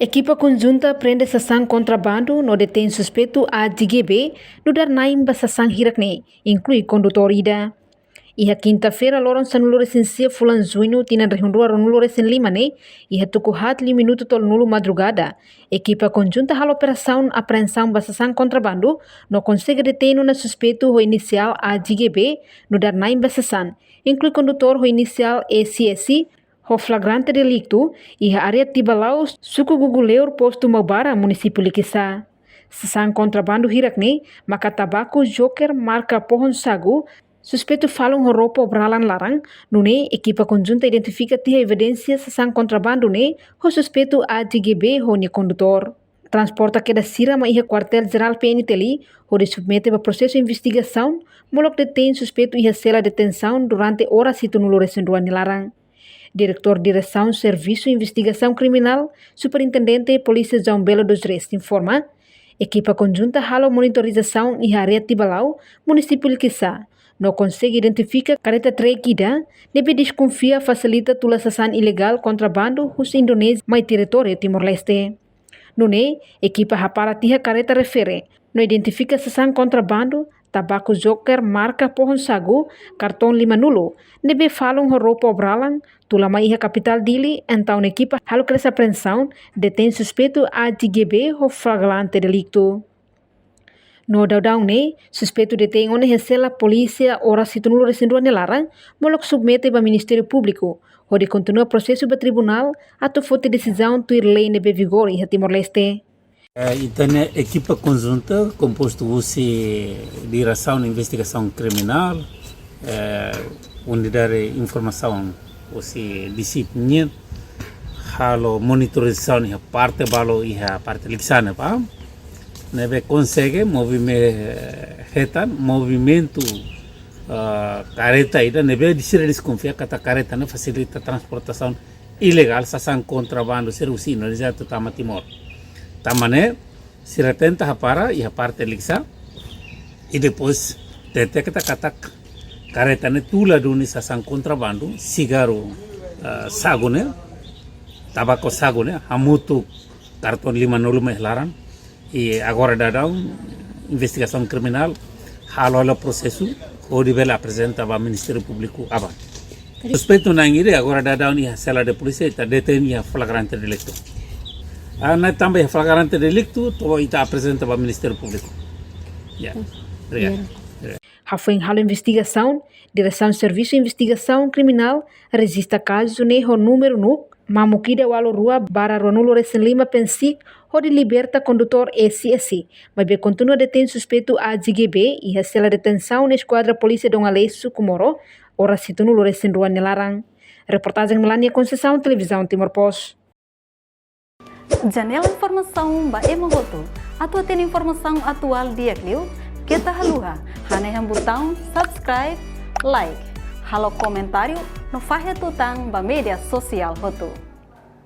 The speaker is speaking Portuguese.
Equipa conjunta prende sasang contrabando no detém suspeito ADGB no dar naimba sasang hirakne, inclui condutor ida. Iha quinta-feira loron sanulo resensia fulan junho tina rehundua ronulo resen lima ne, iha tukuhat 5 minuto tol nulo madrugada. Equipa conjunta hal operação apreensão basasang contrabando no consegue detenu na suspeito ho inicial ADGB no dar naimba sasang, inclui condutor ho inicial ECSI, o flagrante delicto e a área Tibalau suku guguleur posto Maubara município Liquissá. Sasang contrabando hirakne, maka tabaco joker marca pohon sagu, suspeito falam roupa obralan larang, nune equipa conjunta identifica tiha evidência sasang contrabando ne, ho suspeito ADGB ho ni condutor. Transporta queda sira ma iha quartel geral PNTLI, ho de submete para processo de investigação, molok detém suspeito iha sela detenção durante horas itu nulo resenduan nilarang. Diretor Direção Serviço de Investigação Criminal, Superintendente Polícia João Belo dos Reis, informa, equipa conjunta halo monitorização e área Tibalau, município Liquissá, não consegue identificar careta trequida, deve desconfia facilita tulasasan ilegal contrabando os indonésios mai território Timor-Leste. Nune, equipa rapara tiha careta refere, não identifica sasan contrabando, tabaco joker marca pohon sagu, cartão lima nulo, nebe falam roupa obralang, tulama iha capital dili, então equipa halo cresce apreensão, detém suspeito ADGB ou flagrante delicto. No daudau ne, suspeito detém onde recela polícia ora situnulo resenduan nelarang, molok submete para Ministério Público, onde continua processo para tribunal, ato fote decisão tuir lei nebe vigor iha Timor-Leste. Então, a equipa conjunta, composto de Direção de Investigação Criminal, unidade de informação, disciplina, halo monitorização e parte balo e a parte lixana, pá, neve consegue movimento careta ida neve desconfia que a careta não facilita a transportação ilegal, sasang contrabando ser usino, exato tama Timor. Tamane, se retenta para e a parte lixa e depois detecta katak careta ne tula do sasang contrabando, cigarro sago ne, tabaco sago ne, hamutu cartão lima nulu mehlaran e agora dadão investigação criminal halo processo o nível apresenta ao Ministério Público aban. Suspeito na ingire agora dadão e a cela de polícia está detém a flagrante delicto. Na também flagrante delicto, to ita apresenta ao Ministério Público. Obrigado. Hafeng halo investigação, Direção de Serviço de Investigação Criminal, registra caso ne ho número nu, mamukida walo rua bara ronulo resen lima pensik, ho de liberta condutor ECSI, mas be continua detém suspeito ADGB e recela detenção na esquadra polícia Dom Aleixo Comoro, ora situnulo resen rua nelarang. Reportagem Melania Conceição, Televisão Timor-Post. Janela informação ba emogoto. Atua tem informação atual dia kliu. Kita haluha. Hane yang botão subscribe, like. Halo comentário no fahe tutang ba media sosial hotu.